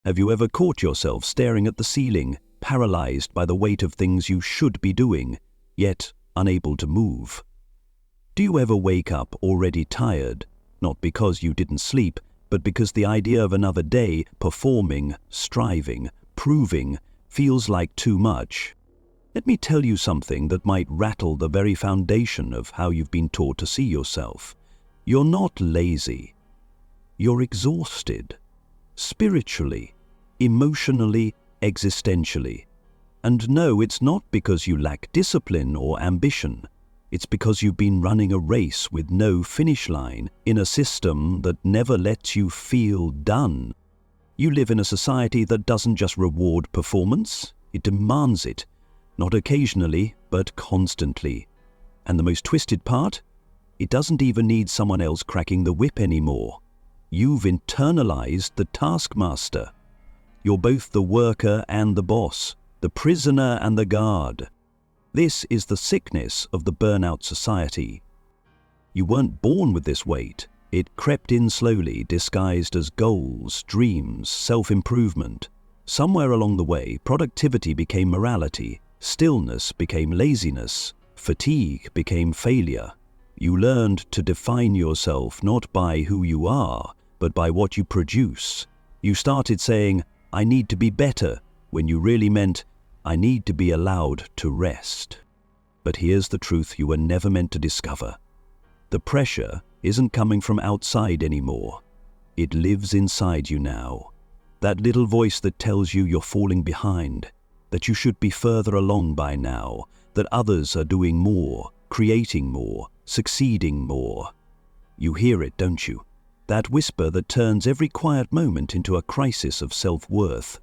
Have you ever caught yourself staring at the ceiling, paralyzed by the weight of things you should be doing, yet unable to move? Do you ever wake up already tired, not because you didn't sleep, but because the idea of another day, performing, striving, proving, feels like too much? Let me tell you something that might rattle the very foundation of how you've been taught to see yourself. You're not lazy. You're exhausted. Spiritually, emotionally, existentially. And no, it's not because you lack discipline or ambition. It's because you've been running a race with no finish line in a system that never lets you feel done. You live in a society that doesn't just reward performance, it demands it. Not occasionally, but constantly. And the most twisted part? It doesn't even need someone else cracking the whip anymore. You've internalized the taskmaster. You're both the worker and the boss, the prisoner and the guard. This is the sickness of the burnout society. You weren't born with this weight. It crept in slowly, disguised as goals, dreams, self-improvement. Somewhere along the way, productivity became morality. Stillness became laziness, fatigue became failure. You learned to define yourself not by who you are, but by what you produce. You started saying, "I need to be better," when you really meant, "I need to be allowed to rest." But here's the truth you were never meant to discover. The pressure isn't coming from outside anymore. It lives inside you now. That little voice that tells you you're falling behind, that you should be further along by now, that others are doing more, creating more, succeeding more. You hear it, don't you? That whisper that turns every quiet moment into a crisis of self-worth.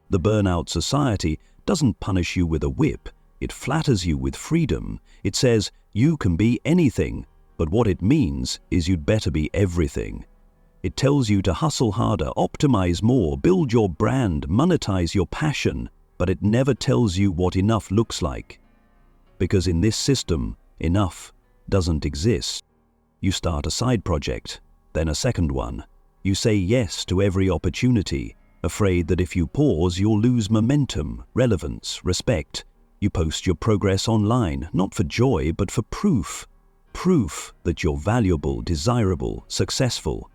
The burnout society doesn't punish you with a whip, it flatters you with freedom. It says you can be anything, but what it means is you'd better be everything. It tells you to hustle harder, optimize more, build your brand, monetize your passion, but it never tells you what enough looks like. Because in this system, enough doesn't exist. You start a side project, then a second one. You say yes to every opportunity, afraid that if you pause, you'll lose momentum, relevance, respect. You post your progress online, not for joy, but for proof. Proof that you're valuable, desirable, successful.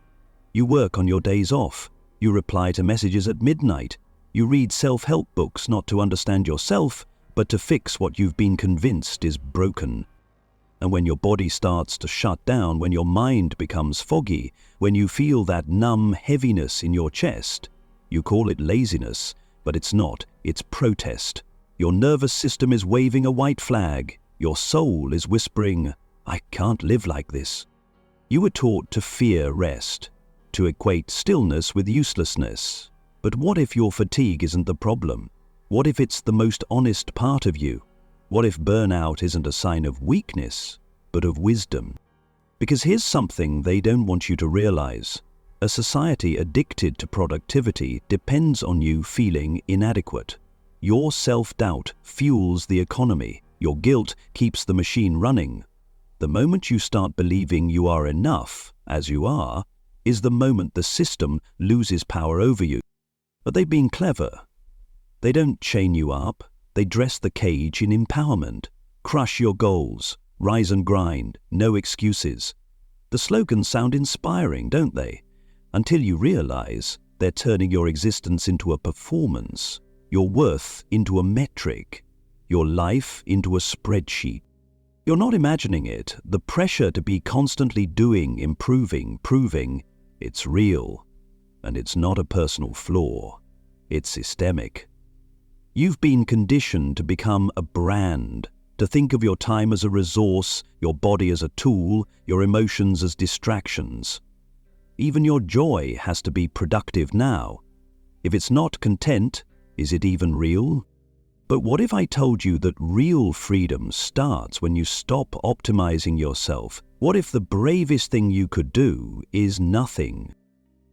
You work on your days off. You reply to messages at midnight. You read self-help books not to understand yourself, but to fix what you've been convinced is broken. And when your body starts to shut down, when your mind becomes foggy, when you feel that numb heaviness in your chest, you call it laziness, but it's not, it's protest. Your nervous system is waving a white flag. Your soul is whispering, "I can't live like this." You were taught to fear rest, to equate stillness with uselessness. But what if your fatigue isn't the problem? What if it's the most honest part of you? What if burnout isn't a sign of weakness, but of wisdom? Because here's something they don't want you to realize. A society addicted to productivity depends on you feeling inadequate. Your self-doubt fuels the economy. Your guilt keeps the machine running. The moment you start believing you are enough, as you are, is the moment the system loses power over you. But they've been clever. They don't chain you up. They dress the cage in empowerment. Crush your goals. Rise and grind. No excuses. The slogans sound inspiring, don't they? Until you realize they're turning your existence into a performance, your worth into a metric, your life into a spreadsheet. You're not imagining it. The pressure to be constantly doing, improving, proving, it's real. And it's not a personal flaw. It's systemic. You've been conditioned to become a brand, to think of your time as a resource, your body as a tool, your emotions as distractions. Even your joy has to be productive now. If it's not content, is it even real? But what if I told you that real freedom starts when you stop optimizing yourself? What if the bravest thing you could do is nothing?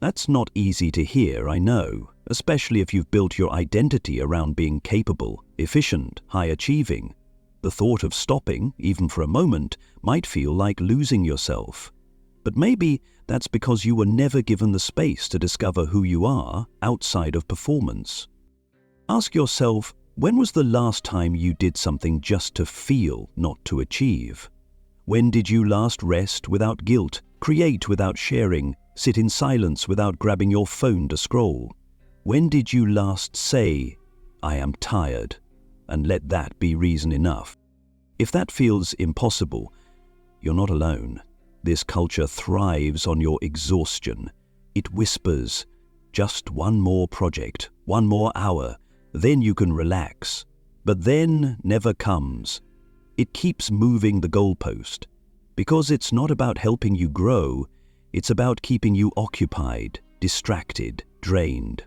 That's not easy to hear, I know, especially if you've built your identity around being capable, efficient, high-achieving. The thought of stopping, even for a moment, might feel like losing yourself. But maybe that's because you were never given the space to discover who you are outside of performance. Ask yourself, when was the last time you did something just to feel, not to achieve? When did you last rest without guilt, create without sharing, sit in silence without grabbing your phone to scroll? When did you last say, "I am tired," and let that be reason enough? If that feels impossible, you're not alone. This culture thrives on your exhaustion. It whispers, just one more project, one more hour, then you can relax. But then never comes. It keeps moving the goalpost, because it's not about helping you grow, it's about keeping you occupied, distracted, drained.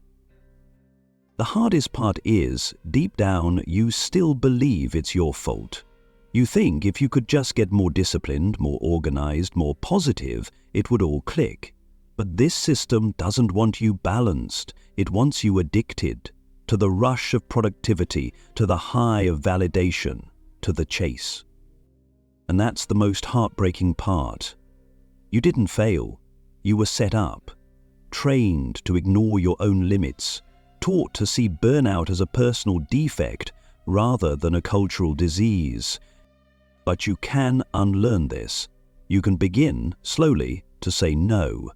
The hardest part is, deep down, you still believe it's your fault. You think if you could just get more disciplined, more organized, more positive, it would all click. But this system doesn't want you balanced. It wants you addicted to the rush of productivity, to the high of validation, to the chase. And that's the most heartbreaking part. You didn't fail. You were set up, trained to ignore your own limits, taught to see burnout as a personal defect rather than a cultural disease. But you can unlearn this. You can begin, slowly, to say no.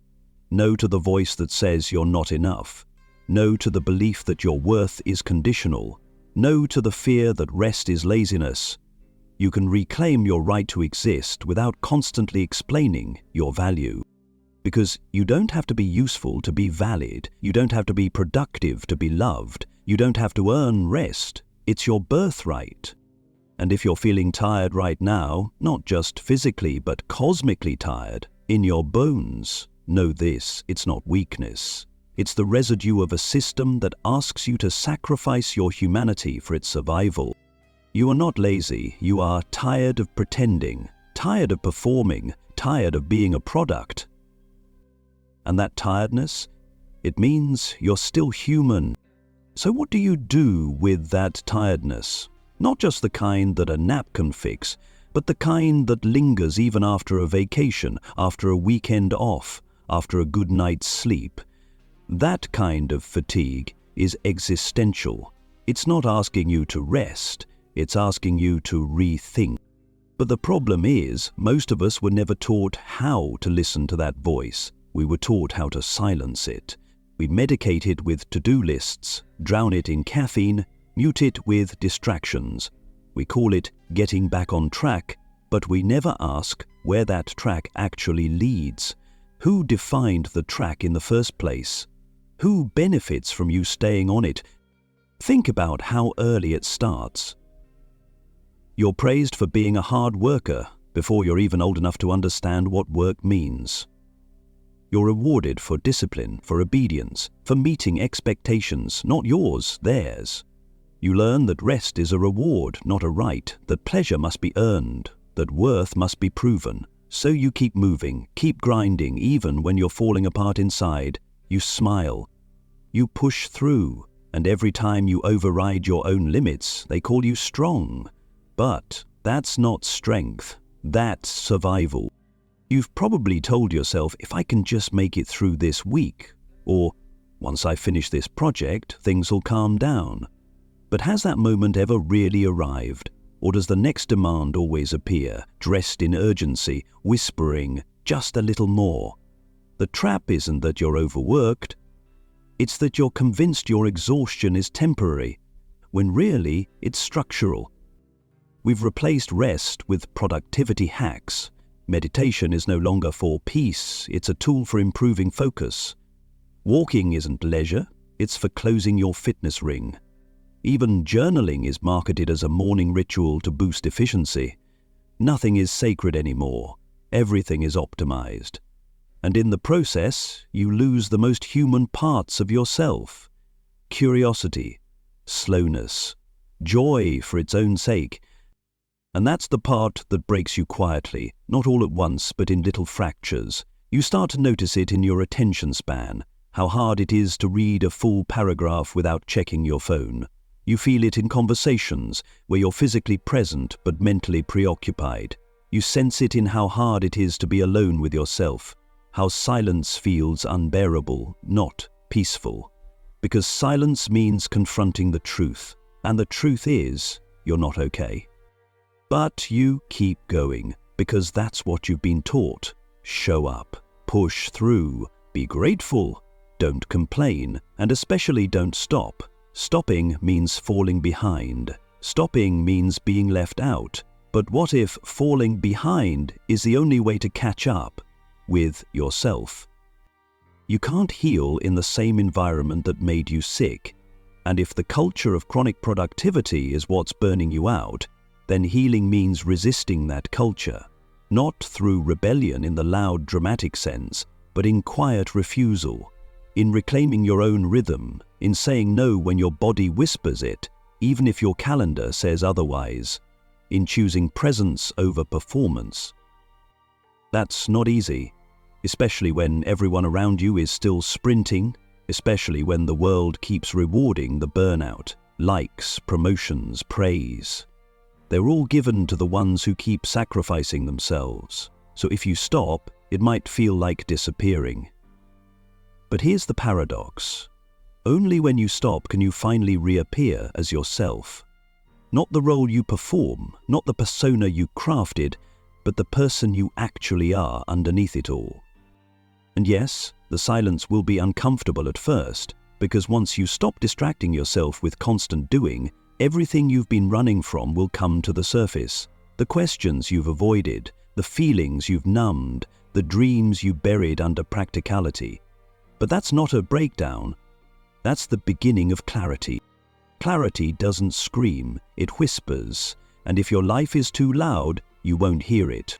No to the voice that says you're not enough. No to the belief that your worth is conditional. No to the fear that rest is laziness. You can reclaim your right to exist without constantly explaining your value. Because you don't have to be useful to be valid. You don't have to be productive to be loved. You don't have to earn rest. It's your birthright. And if you're feeling tired right now, not just physically but cosmically tired, in your bones, know this, it's not weakness. It's the residue of a system that asks you to sacrifice your humanity for its survival. You are not lazy, you are tired of pretending, tired of performing, tired of being a product. And that tiredness, it means you're still human. So what do you do with that tiredness? Not just the kind that a nap can fix, but the kind that lingers even after a vacation, after a weekend off, after a good night's sleep. That kind of fatigue is existential. It's not asking you to rest, it's asking you to rethink. But the problem is, most of us were never taught how to listen to that voice. We were taught how to silence it. We medicate it with to-do lists, drown it in caffeine, mute it with distractions. We call it getting back on track, but we never ask where that track actually leads. Who defined the track in the first place? Who benefits from you staying on it? Think about how early it starts. You're praised for being a hard worker before you're even old enough to understand what work means. You're rewarded for discipline, for obedience, for meeting expectations, not yours, theirs. You learn that rest is a reward, not a right, that pleasure must be earned, that worth must be proven. So you keep moving, keep grinding, even when you're falling apart inside. You smile. You push through, and every time you override your own limits, they call you strong. But that's not strength, that's survival. You've probably told yourself, if I can just make it through this week, or once I finish this project, things will calm down. But has that moment ever really arrived? Or does the next demand always appear, dressed in urgency, whispering, just a little more? The trap isn't that you're overworked, it's that you're convinced your exhaustion is temporary, when really it's structural. We've replaced rest with productivity hacks. Meditation is no longer for peace, it's a tool for improving focus. Walking isn't leisure, it's for closing your fitness ring. Even journaling is marketed as a morning ritual to boost efficiency. Nothing is sacred anymore. Everything is optimized. And in the process, you lose the most human parts of yourself. Curiosity, slowness, joy for its own sake. And that's the part that breaks you quietly, not all at once, but in little fractures. You start to notice it in your attention span, how hard it is to read a full paragraph without checking your phone. You feel it in conversations where you're physically present but mentally preoccupied. You sense it in how hard it is to be alone with yourself, how silence feels unbearable, not peaceful. Because silence means confronting the truth, and the truth is, you're not okay. But you keep going, because that's what you've been taught. Show up, push through, be grateful, don't complain, and especially don't stop. Stopping means falling behind. Stopping means being left out. But what if falling behind is the only way to catch up with yourself? You can't heal in the same environment that made you sick. And if the culture of chronic productivity is what's burning you out, then healing means resisting that culture. Not through rebellion in the loud, dramatic sense, but in quiet refusal, in reclaiming your own rhythm, in saying no when your body whispers it, even if your calendar says otherwise, in choosing presence over performance. That's not easy, especially when everyone around you is still sprinting, especially when the world keeps rewarding the burnout, likes, promotions, praise. They're all given to the ones who keep sacrificing themselves. So if you stop, it might feel like disappearing. But here's the paradox. Only when you stop can you finally reappear as yourself. Not the role you perform, not the persona you crafted, but the person you actually are underneath it all. And yes, the silence will be uncomfortable at first, because once you stop distracting yourself with constant doing, everything you've been running from will come to the surface. The questions you've avoided, the feelings you've numbed, the dreams you buried under practicality. But that's not a breakdown. That's the beginning of clarity. Clarity doesn't scream, it whispers, and if your life is too loud, you won't hear it.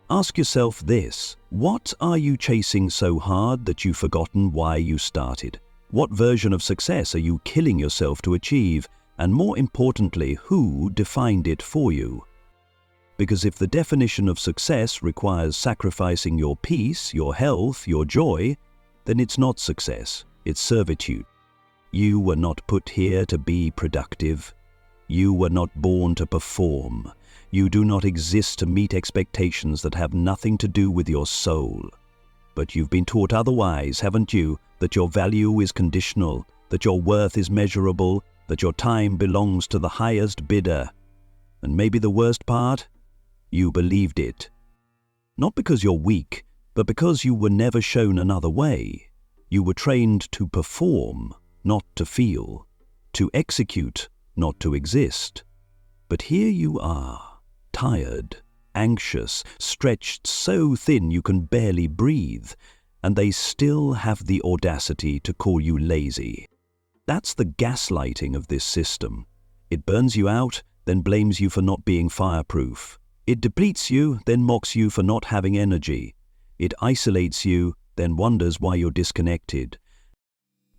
Ask yourself this: what are you chasing so hard that you've forgotten why you started? What version of success are you killing yourself to achieve? And more importantly, who defined it for you? Because if the definition of success requires sacrificing your peace, your health, your joy, then it's not success, it's servitude. You were not put here to be productive. You were not born to perform. You do not exist to meet expectations that have nothing to do with your soul. But you've been taught otherwise, haven't you? That your value is conditional, that your worth is measurable, that your time belongs to the highest bidder. And maybe the worst part? You believed it. Not because you're weak, but because you were never shown another way. You were trained to perform, not to feel, to execute, not to exist. But here you are, tired, anxious, stretched so thin you can barely breathe, and they still have the audacity to call you lazy. That's the gaslighting of this system. It burns you out, then blames you for not being fireproof. It depletes you, then mocks you for not having energy. It isolates you, then wonders why you're disconnected.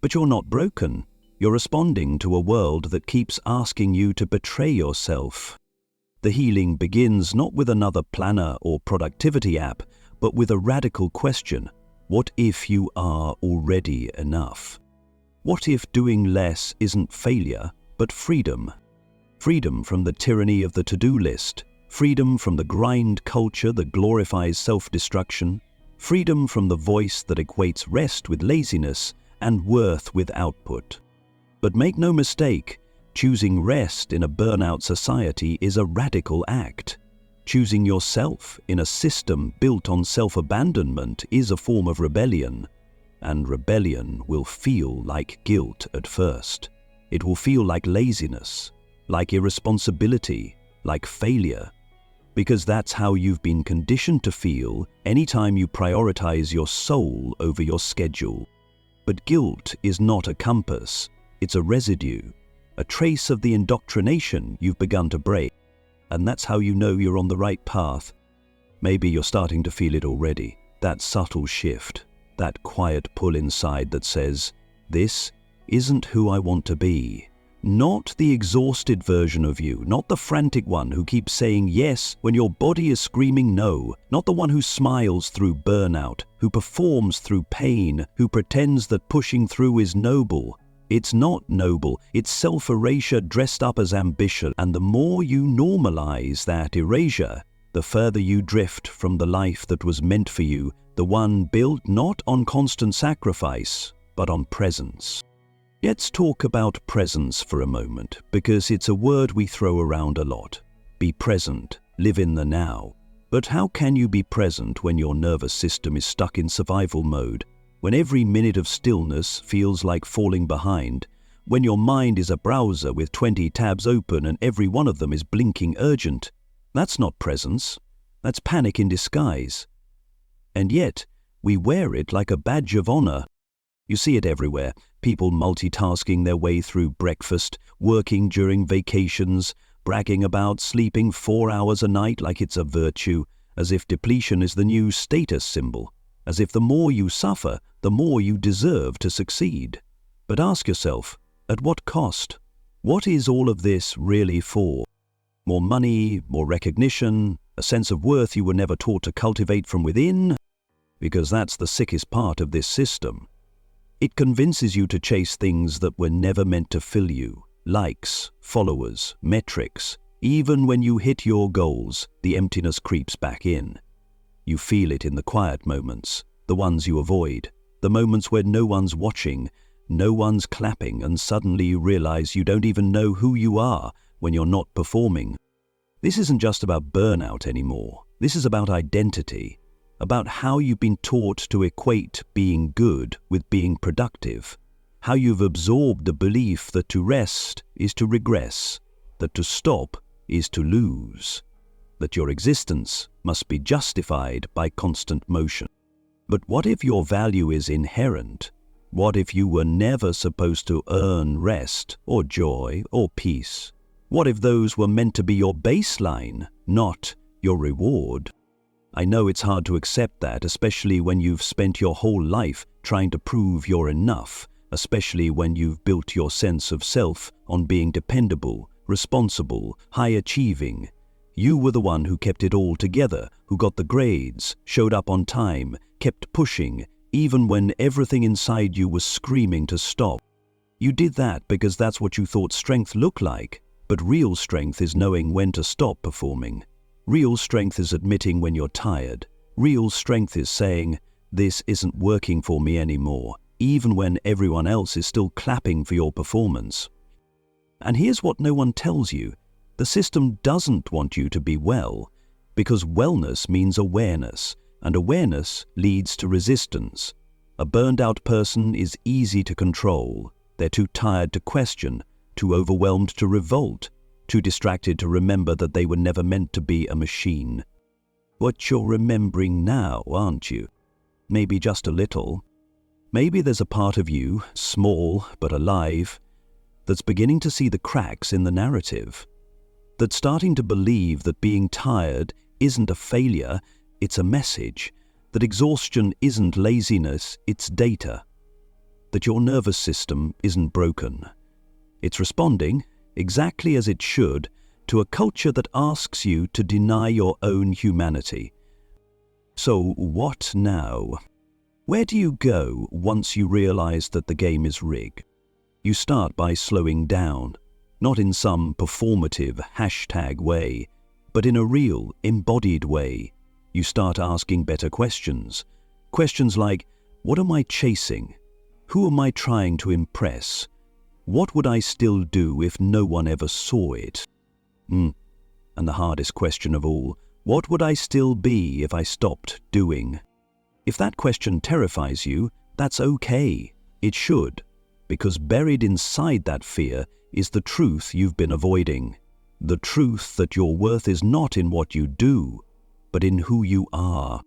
But you're not broken. You're responding to a world that keeps asking you to betray yourself. The healing begins not with another planner or productivity app, but with a radical question: what if you are already enough? What if doing less isn't failure, but freedom? Freedom from the tyranny of the to-do list, freedom from the grind culture that glorifies self-destruction, freedom from the voice that equates rest with laziness and worth with output. But make no mistake, choosing rest in a burnout society is a radical act. Choosing yourself in a system built on self-abandonment is a form of rebellion. And rebellion will feel like guilt at first. It will feel like laziness, like irresponsibility, like failure. Because that's how you've been conditioned to feel anytime you prioritize your soul over your schedule. But guilt is not a compass, it's a residue, a trace of the indoctrination you've begun to break. And that's how you know you're on the right path. Maybe you're starting to feel it already, that subtle shift. That quiet pull inside that says, this isn't who I want to be. Not the exhausted version of you, not the frantic one who keeps saying yes when your body is screaming no, not the one who smiles through burnout, who performs through pain, who pretends that pushing through is noble. It's not noble, it's self-erasure dressed up as ambition, and the more you normalize that erasure, the further you drift from the life that was meant for you, the one built not on constant sacrifice, but on presence. Let's talk about presence for a moment, because it's a word we throw around a lot. Be present, live in the now. But how can you be present when your nervous system is stuck in survival mode, when every minute of stillness feels like falling behind, when your mind is a browser with 20 tabs open and every one of them is blinking urgent? That's not presence. That's panic in disguise. And yet, we wear it like a badge of honor. You see it everywhere. People multitasking their way through breakfast, working during vacations, bragging about sleeping 4 hours a night like it's a virtue, as if depletion is the new status symbol, as if the more you suffer, the more you deserve to succeed. But ask yourself, at what cost? What is all of this really for? More money, more recognition, a sense of worth you were never taught to cultivate from within? Because that's the sickest part of this system. It convinces you to chase things that were never meant to fill you. Likes, followers, metrics. Even when you hit your goals, the emptiness creeps back in. You feel it in the quiet moments, the ones you avoid, the moments where no one's watching, no one's clapping, and suddenly you realize you don't even know who you are when you're not performing. This isn't just about burnout anymore. This is about identity, about how you've been taught to equate being good with being productive, how you've absorbed the belief that to rest is to regress, that to stop is to lose, that your existence must be justified by constant motion. But what if your value is inherent? What if you were never supposed to earn rest or joy or peace? What if those were meant to be your baseline, not your reward? I know it's hard to accept that, especially when you've spent your whole life trying to prove you're enough, especially when you've built your sense of self on being dependable, responsible, high-achieving. You were the one who kept it all together, who got the grades, showed up on time, kept pushing, even when everything inside you was screaming to stop. You did that because that's what you thought strength looked like, but real strength is knowing when to stop performing. Real strength is admitting when you're tired. Real strength is saying, this isn't working for me anymore, even when everyone else is still clapping for your performance. And here's what no one tells you. The system doesn't want you to be well, because wellness means awareness, and awareness leads to resistance. A burned-out person is easy to control. They're too tired to question, too overwhelmed to revolt, too distracted to remember that they were never meant to be a machine. What you're remembering now, aren't you? Maybe just a little. Maybe there's a part of you, small but alive, that's beginning to see the cracks in the narrative, that's starting to believe that being tired isn't a failure, it's a message, that exhaustion isn't laziness, it's data, that your nervous system isn't broken. It's responding, exactly as it should, to a culture that asks you to deny your own humanity. So what now? Where do you go once you realize that the game is rigged? You start by slowing down, not in some performative hashtag way, but in a real, embodied way. You start asking better questions. Questions like, what am I chasing? Who am I trying to impress? What would I still do if no one ever saw it? And the hardest question of all, what would I still be if I stopped doing? If that question terrifies you, that's okay. It should, because buried inside that fear is the truth you've been avoiding. The truth that your worth is not in what you do, but in who you are.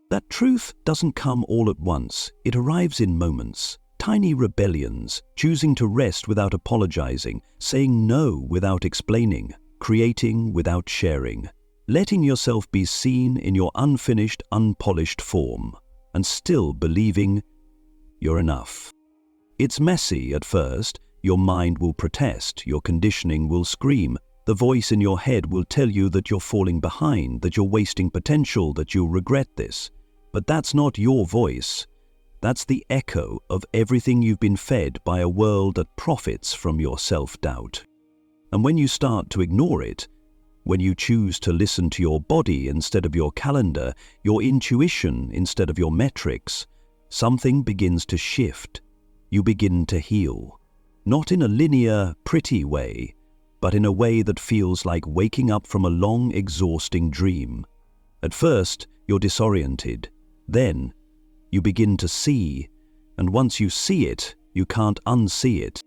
That truth doesn't come all at once. It arrives in moments. Tiny rebellions, choosing to rest without apologizing, saying no without explaining, creating without sharing, letting yourself be seen in your unfinished, unpolished form, and still believing you're enough. It's messy at first. Your mind will protest, your conditioning will scream, the voice in your head will tell you that you're falling behind, that you're wasting potential, that you'll regret this. But that's not your voice. That's the echo of everything you've been fed by a world that profits from your self-doubt. And when you start to ignore it, When you choose to listen to your body instead of your calendar, your intuition instead of your metrics, something begins to shift. You begin to heal. Not in a linear, pretty way, but in a way that feels like waking up from a long, exhausting dream. At first, you're disoriented. Then, you begin to see, and once you see it, you can't unsee it.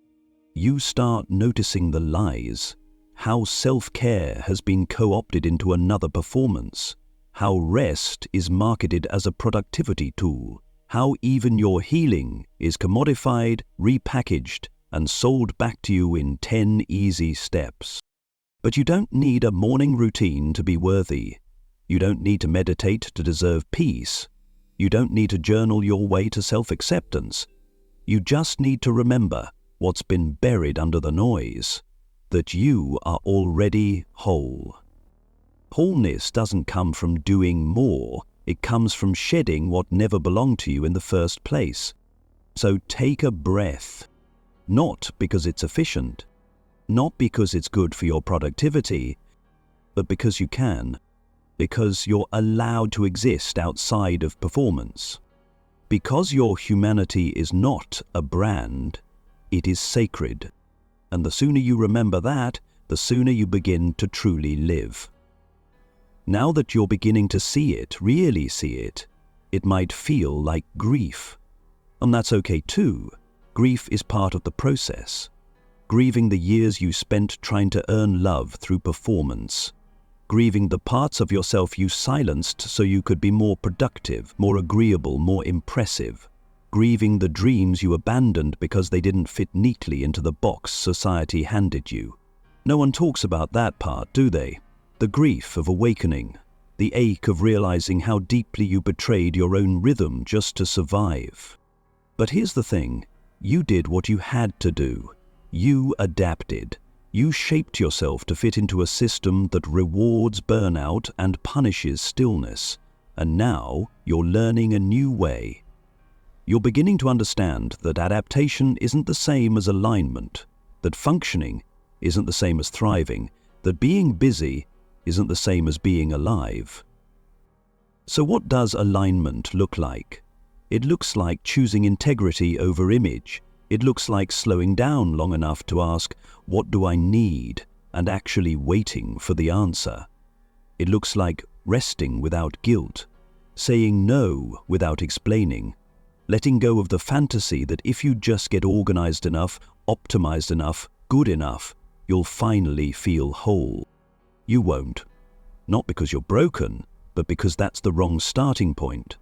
You start noticing the lies. How self-care has been co-opted into another performance. How rest is marketed as a productivity tool. How even your healing is commodified, repackaged, and sold back to you in 10 easy steps. But you don't need a morning routine to be worthy. You don't need to meditate to deserve peace. You don't need to journal your way to self-acceptance. You just need to remember what's been buried under the noise, that you are already whole. Wholeness doesn't come from doing more, it comes from shedding what never belonged to you in the first place. So take a breath, not because it's efficient, not because it's good for your productivity, but because you can, because you're allowed to exist outside of performance. Because your humanity is not a brand, it is sacred. And the sooner you remember that, the sooner you begin to truly live. Now that you're beginning to see it, really see it, it might feel like grief. And that's okay too. Grief is part of the process. Grieving the years you spent trying to earn love through performance. Grieving the parts of yourself you silenced so you could be more productive, more agreeable, more impressive. Grieving the dreams you abandoned because they didn't fit neatly into the box society handed you. No one talks about that part, do they? The grief of awakening, the ache of realizing how deeply you betrayed your own rhythm just to survive. But here's the thing, you did what you had to do. You adapted. You shaped yourself to fit into a system that rewards burnout and punishes stillness. And now you're learning a new way. You're beginning to understand that adaptation isn't the same as alignment, that functioning isn't the same as thriving, that being busy isn't the same as being alive. So what does alignment look like? It looks like choosing integrity over image. It looks like slowing down long enough to ask, what do I need? And actually waiting for the answer. It looks like resting without guilt, saying no without explaining, letting go of the fantasy that if you just get organized enough, optimized enough, good enough, you'll finally feel whole. You won't. Not because you're broken, but because that's the wrong starting point.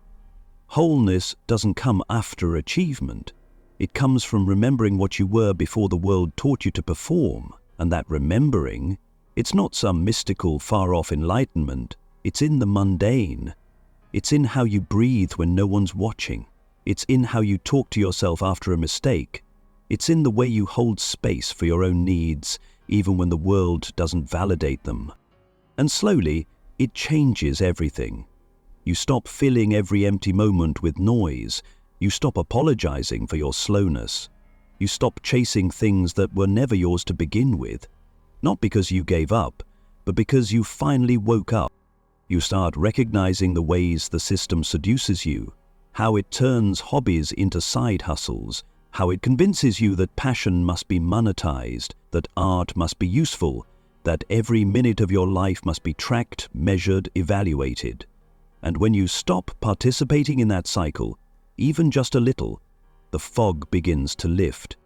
Wholeness doesn't come after achievement. It comes from remembering what you were before the world taught you to perform. And that remembering, it's not some mystical, far-off enlightenment. It's in the mundane. It's in how you breathe when no one's watching. It's in how you talk to yourself after a mistake. It's in the way you hold space for your own needs, even when the world doesn't validate them. And slowly, it changes everything. You stop filling every empty moment with noise. You stop apologizing for your slowness. You stop chasing things that were never yours to begin with. Not because you gave up, but because you finally woke up. You start recognizing the ways the system seduces you, how it turns hobbies into side hustles, how it convinces you that passion must be monetized, that art must be useful, that every minute of your life must be tracked, measured, evaluated. And when you stop participating in that cycle, even just a little, the fog begins to lift.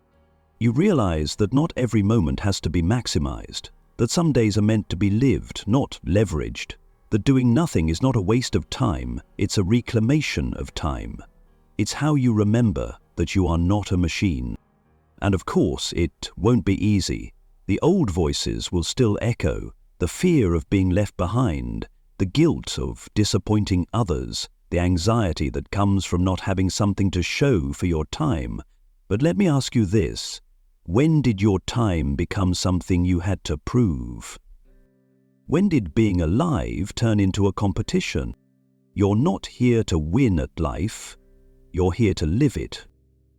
You realize that not every moment has to be maximized, that some days are meant to be lived, not leveraged, that doing nothing is not a waste of time, it's a reclamation of time. It's how you remember that you are not a machine. And of course, it won't be easy. The old voices will still echo, the fear of being left behind, the guilt of disappointing others, the anxiety that comes from not having something to show for your time. But let me ask you this, when did your time become something you had to prove? When did being alive turn into a competition? You're not here to win at life, you're here to live it.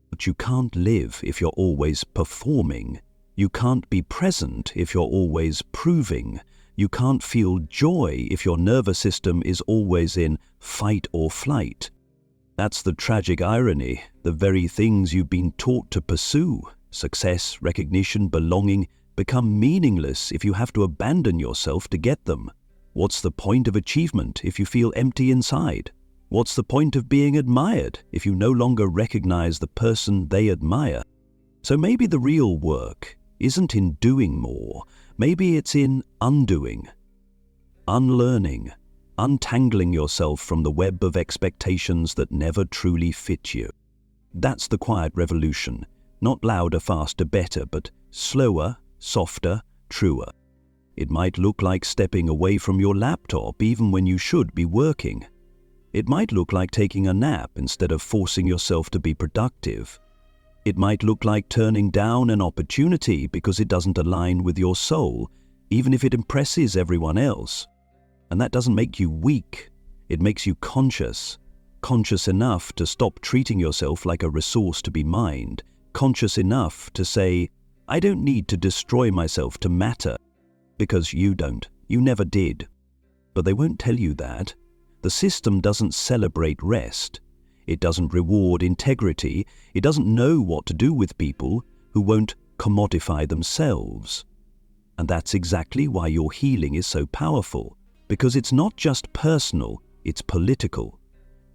But you can't live if you're always performing. You can't be present if you're always proving. You can't feel joy if your nervous system is always in fight or flight. That's the tragic irony. The very things you've been taught to pursue, success, recognition, belonging, become meaningless if you have to abandon yourself to get them. What's the point of achievement if you feel empty inside? What's the point of being admired if you no longer recognize the person they admire? So maybe the real work isn't in doing more. Maybe it's in undoing, unlearning, untangling yourself from the web of expectations that never truly fit you. That's the quiet revolution. Not louder, faster, better, but slower, softer, truer. It might look like stepping away from your laptop even when you should be working. It might look like taking a nap instead of forcing yourself to be productive. It might look like turning down an opportunity because it doesn't align with your soul, even if it impresses everyone else. And that doesn't make you weak. It makes you conscious. Conscious enough to stop treating yourself like a resource to be mined. Conscious enough to say, I don't need to destroy myself to matter. Because you don't. You never did. But they won't tell you that. The system doesn't celebrate rest. It doesn't reward integrity. It doesn't know what to do with people who won't commodify themselves. And that's exactly why your healing is so powerful. Because it's not just personal, it's political.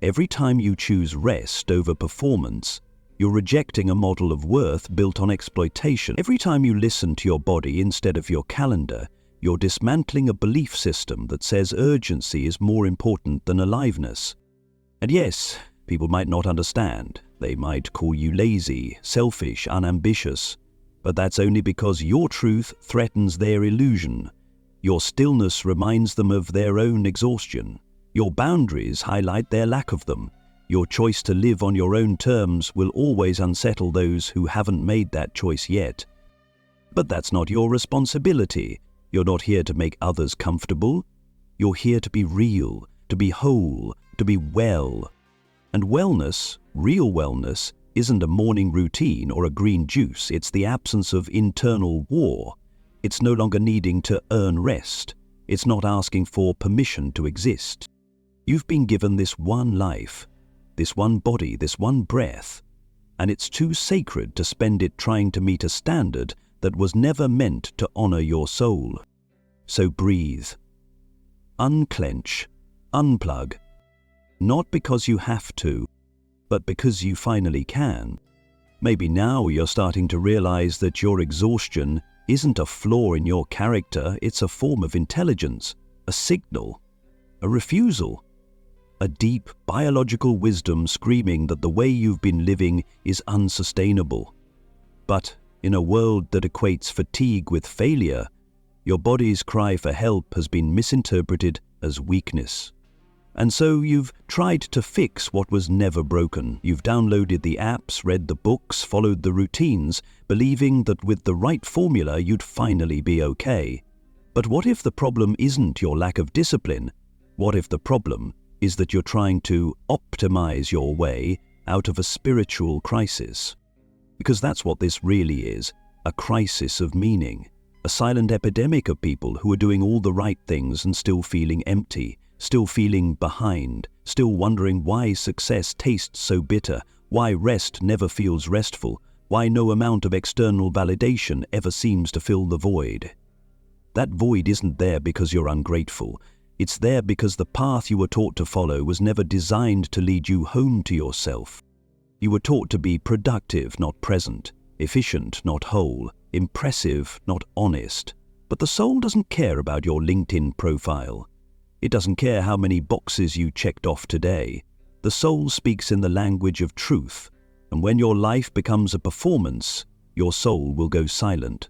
Every time you choose rest over performance, you're rejecting a model of worth built on exploitation. Every time you listen to your body instead of your calendar, you're dismantling a belief system that says urgency is more important than aliveness. And yes, people might not understand. They might call you lazy, selfish, unambitious. But that's only because your truth threatens their illusion. Your stillness reminds them of their own exhaustion. Your boundaries highlight their lack of them. Your choice to live on your own terms will always unsettle those who haven't made that choice yet. But that's not your responsibility. You're not here to make others comfortable. You're here to be real, to be whole, to be well. And wellness, real wellness, isn't a morning routine or a green juice. It's the absence of internal war. It's no longer needing to earn rest. It's not asking for permission to exist. You've been given this one life, this one body, this one breath, and it's too sacred to spend it trying to meet a standard that was never meant to honor your soul. So breathe. Unclench. Unplug. Not because you have to, but because you finally can. Maybe now you're starting to realize that your exhaustion isn't a flaw in your character, it's a form of intelligence, a signal, a refusal, a deep biological wisdom screaming that the way you've been living is unsustainable. But in a world that equates fatigue with failure, your body's cry for help has been misinterpreted as weakness. And so you've tried to fix what was never broken. You've downloaded the apps, read the books, followed the routines, believing that with the right formula you'd finally be okay. But what if the problem isn't your lack of discipline? What if the problem is that you're trying to optimize your way out of a spiritual crisis? Because that's what this really is, a crisis of meaning. A silent epidemic of people who are doing all the right things and still feeling empty, still feeling behind, still wondering why success tastes so bitter, why rest never feels restful, why no amount of external validation ever seems to fill the void. That void isn't there because you're ungrateful. It's there because the path you were taught to follow was never designed to lead you home to yourself. You were taught to be productive, not present, efficient, not whole, impressive, not honest. But the soul doesn't care about your LinkedIn profile. It doesn't care how many boxes you checked off today. The soul speaks in the language of truth, and when your life becomes a performance, your soul will go silent.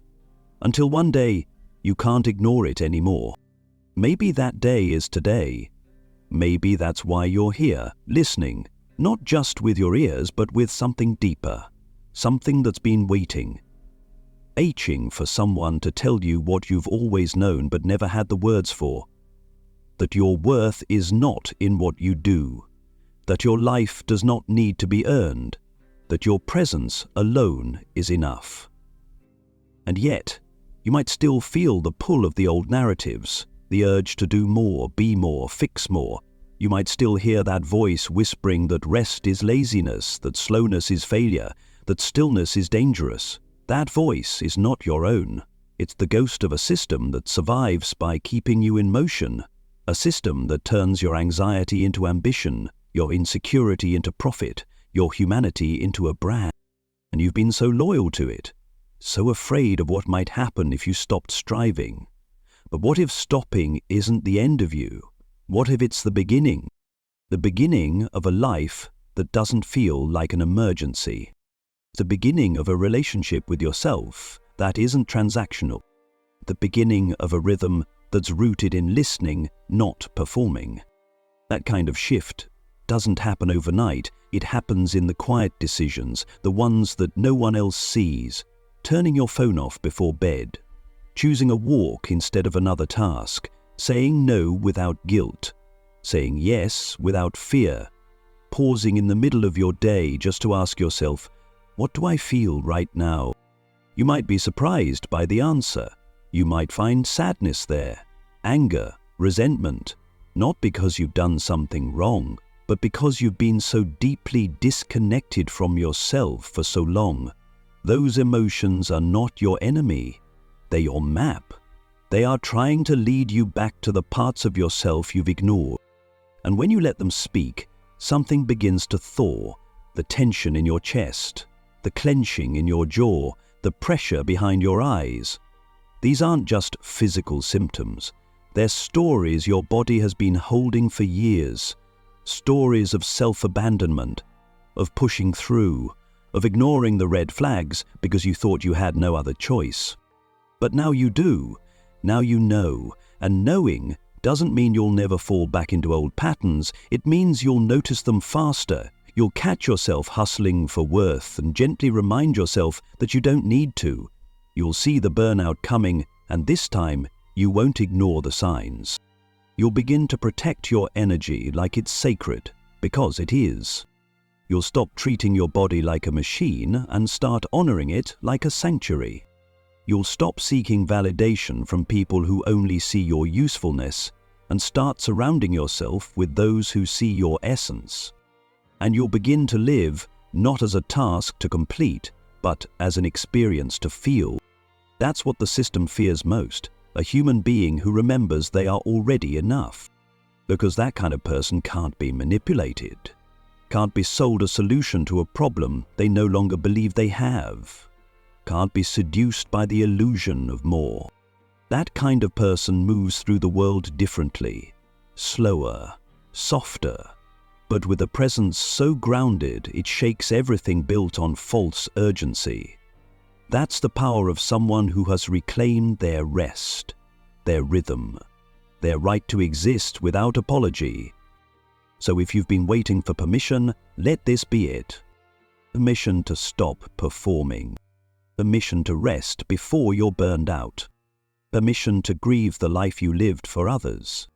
Until one day, you can't ignore it anymore. Maybe that day is today. Maybe that's why you're here, listening, not just with your ears, but with something deeper, something that's been waiting, aching for someone to tell you what you've always known but never had the words for. That your worth is not in what you do, that your life does not need to be earned, that your presence alone is enough. And yet, You might still feel the pull of the old narratives, the urge to do more, be more, fix more. You might still hear that voice whispering that rest is laziness, that slowness is failure, that stillness is dangerous. That voice is not your own. It's the ghost of a system that survives by keeping you in motion, a system that turns your anxiety into ambition, your insecurity into profit, your humanity into a brand. And you've been so loyal to it, so afraid of what might happen if you stopped striving. But what if stopping isn't the end of you? What if it's the beginning? The beginning of a life that doesn't feel like an emergency. The beginning of a relationship with yourself that isn't transactional. The beginning of a rhythm that's rooted in listening, not performing. That kind of shift doesn't happen overnight. It happens in the quiet decisions, the ones that no one else sees. Turning your phone off before bed, choosing a walk instead of another task, saying no without guilt, saying yes without fear, pausing in the middle of your day just to ask yourself, what do I feel right now? You might be surprised by the answer. You might find sadness there, anger, resentment, not because you've done something wrong, but because you've been so deeply disconnected from yourself for so long. Those emotions are not your enemy. They're your map. They are trying to lead you back to the parts of yourself you've ignored. And when you let them speak, something begins to thaw, the tension in your chest, the clenching in your jaw, the pressure behind your eyes. These aren't just physical symptoms. They're stories your body has been holding for years. Stories of self-abandonment, of pushing through, of ignoring the red flags because you thought you had no other choice. But now you do. Now you know. And knowing doesn't mean you'll never fall back into old patterns. It means you'll notice them faster. You'll catch yourself hustling for worth and gently remind yourself that you don't need to. You'll see the burnout coming, and this time you won't ignore the signs. You'll begin to protect your energy like it's sacred, because it is. You'll stop treating your body like a machine and start honoring it like a sanctuary. You'll stop seeking validation from people who only see your usefulness and start surrounding yourself with those who see your essence. And you'll begin to live not as a task to complete, but as an experience to feel. That's what the system fears most, a human being who remembers they are already enough. Because that kind of person can't be manipulated, can't be sold a solution to a problem they no longer believe they have, can't be seduced by the illusion of more. That kind of person moves through the world differently, slower, softer, but with a presence so grounded it shakes everything built on false urgency. That's the power of someone who has reclaimed their rest, their rhythm, their right to exist without apology. So if you've been waiting for permission, let this be it. Permission to stop performing. Permission to rest before you're burned out. Permission to grieve the life you lived for others.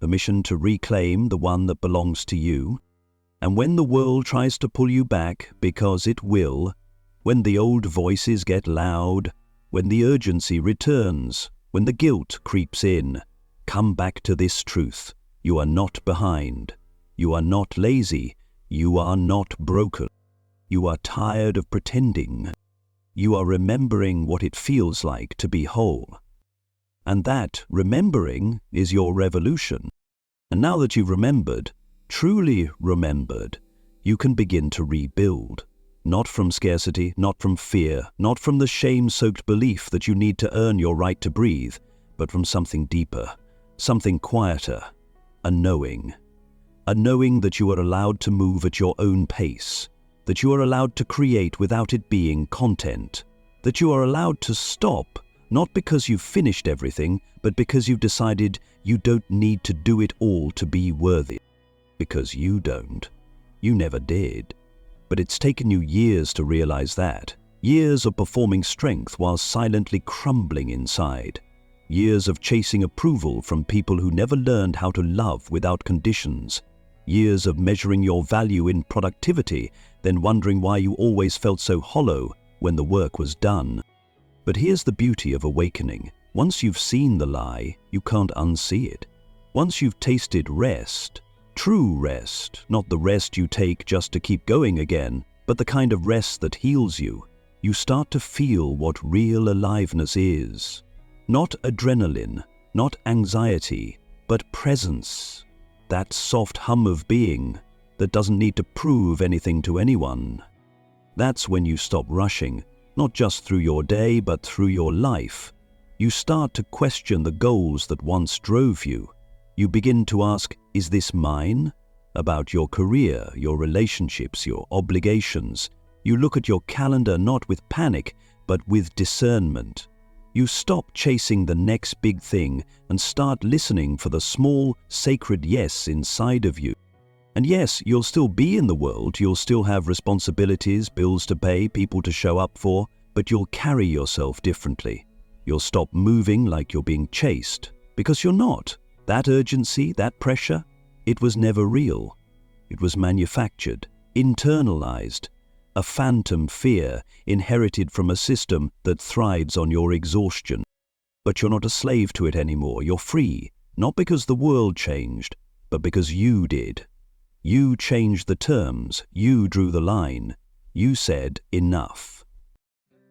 Permission to reclaim the one that belongs to you. And when the world tries to pull you back, because it will, when the old voices get loud, when the urgency returns, when the guilt creeps in, come back to this truth. You are not behind. You are not lazy. You are not broken. You are tired of pretending. You are remembering what it feels like to be whole. And that remembering is your revolution. And now that you've remembered, truly remembered, you can begin to rebuild. Not from scarcity, not from fear, not from the shame-soaked belief that you need to earn your right to breathe, but from something deeper, something quieter, a knowing. A knowing that you are allowed to move at your own pace, that you are allowed to create without it being content, that you are allowed to stop, not because you've finished everything, but because you've decided you don't need to do it all to be worthy. Because you don't. You never did. But it's taken you years to realize that. Years of performing strength while silently crumbling inside. Years of chasing approval from people who never learned how to love without conditions. Years of measuring your value in productivity, then wondering why you always felt so hollow when the work was done. But here's the beauty of awakening. Once you've seen the lie, you can't unsee it. Once you've tasted rest, true rest, not the rest you take just to keep going again, but the kind of rest that heals you, you start to feel what real aliveness is. Not adrenaline, not anxiety, but presence. That soft hum of being that doesn't need to prove anything to anyone. That's when you stop rushing, not just through your day, but through your life. You start to question the goals that once drove you. You begin to ask, is this mine? About your career, your relationships, your obligations. You look at your calendar not with panic, but with discernment. You stop chasing the next big thing and start listening for the small, sacred yes inside of you. And yes, you'll still be in the world, you'll still have responsibilities, bills to pay, people to show up for, but you'll carry yourself differently. You'll stop moving like you're being chased, because you're not. That urgency, that pressure, it was never real. It was manufactured, internalized, a phantom fear inherited from a system that thrives on your exhaustion. But you're not a slave to it anymore. You're free, not because the world changed, but because you did. You changed the terms, you drew the line, you said enough.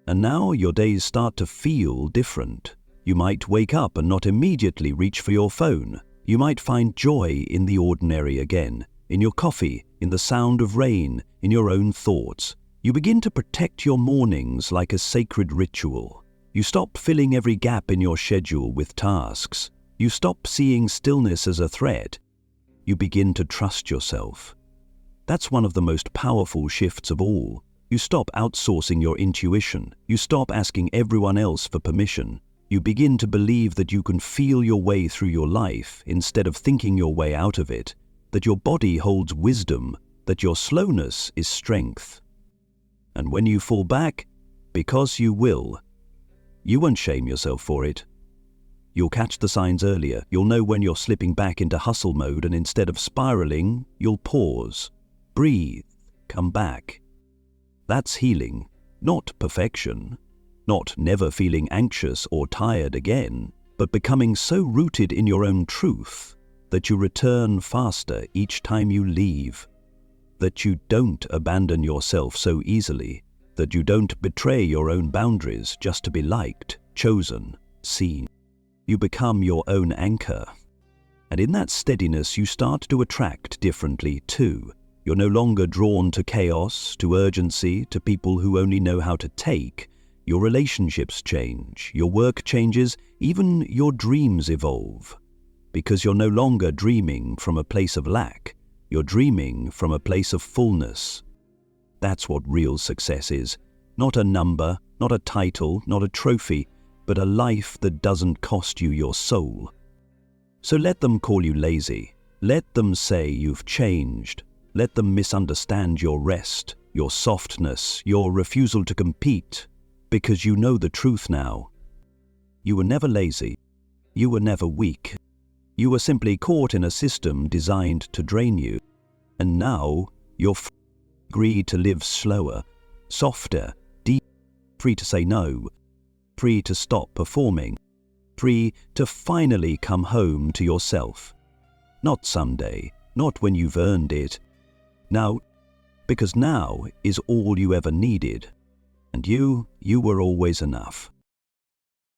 And now your days start to feel different. You might wake up and not immediately reach for your phone. You might find joy in the ordinary again, in your coffee, in the sound of rain, in your own thoughts. You begin to protect your mornings like a sacred ritual. You stop filling every gap in your schedule with tasks. You stop seeing stillness as a threat. You begin to trust yourself. That's one of the most powerful shifts of all. You stop outsourcing your intuition. You stop asking everyone else for permission. You begin to believe that you can feel your way through your life instead of thinking your way out of it, that your body holds wisdom, that your slowness is strength. And when you fall back, because you will, you won't shame yourself for it. You'll catch the signs earlier. You'll know when you're slipping back into hustle mode, and instead of spiraling, you'll pause, breathe, come back. That's healing, not perfection. Not never feeling anxious or tired again, but becoming so rooted in your own truth that you return faster each time you leave, that you don't abandon yourself so easily, that you don't betray your own boundaries just to be liked, chosen, seen. You become your own anchor. And in that steadiness you start to attract differently too. You're no longer drawn to chaos, to urgency, to people who only know how to take. Your relationships change, your work changes, even your dreams evolve. Because you're no longer dreaming from a place of lack, you're dreaming from a place of fullness. That's what real success is. Not a number, not a title, not a trophy, but a life that doesn't cost you your soul. So let them call you lazy. Let them say you've changed. Let them misunderstand your rest, your softness, your refusal to compete. Because you know the truth now. You were never lazy. You were never weak. You were simply caught in a system designed to drain you. And now you're free to live slower, softer, deep, free to say no, free to stop performing, free to finally come home to yourself. Not someday, not when you've earned it. Now, because now is all you ever needed. And you were always enough.